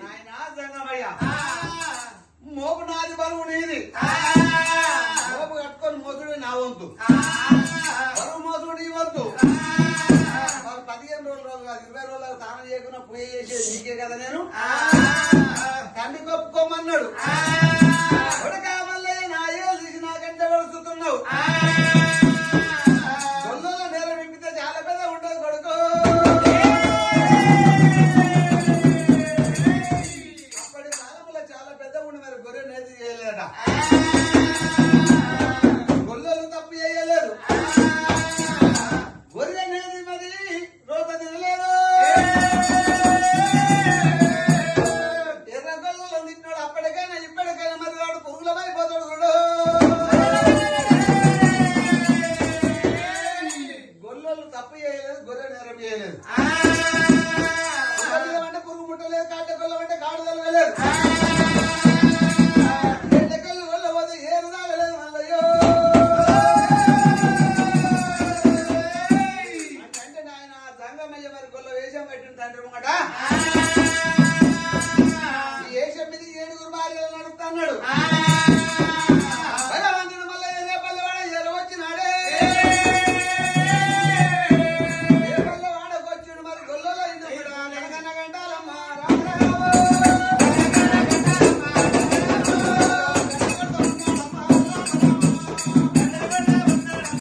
నాయనా జంగమయ్య మోపు నాది బరువు నీది మోపు కట్టుకొని మోసుడు నా వంతు బరువు మోసుడు నీ వంతు 15 రోజులు కాదు 20 రోజులు స్నానం చేయకుండా పూజ చేసేది నీకే కదా నేను తండ్రి కొప్పుకోమన్నాడు కొడుకా మల్లయ్య నా ఏళ్ళు తీసి నాకంటే వడుస్తున్నావు గొల్లలో నేల విప్పితే చాలా పెద్ద ఉండదు కొడుకు అప్పటి కాలంలో చాలా పెద్ద ఉండి మరి గొర్రె నేతి చేయలేట గొల్లలు తప్పు చేయలేదు గొర్రె నేతి మరి రోత తినలేదు ఎర్ర గొల్లలో తిన్నాడు అప్పటికైనా ఇప్పటికైనా మరి వాడు పురుగులమైపోతాడు చూడు గొల్లలు తప్పు చేయలేదు గొర్రె నేరం చేయలేదు అంటే పురుగు ముట్టలేదు కాట గొల్లం అంటే కాడు తలగలేదు ఎండకల్లు గొల్ల పోతే ఏరు తాగలేదు మల్లయ్యో అంటే నాయన సంగమయ్య మరి గొల్ల వేషం పెట్టిన తండ్రి ముంగట ఈ వేషం మీద 7 భార్యలు నడుపుతున్నాడు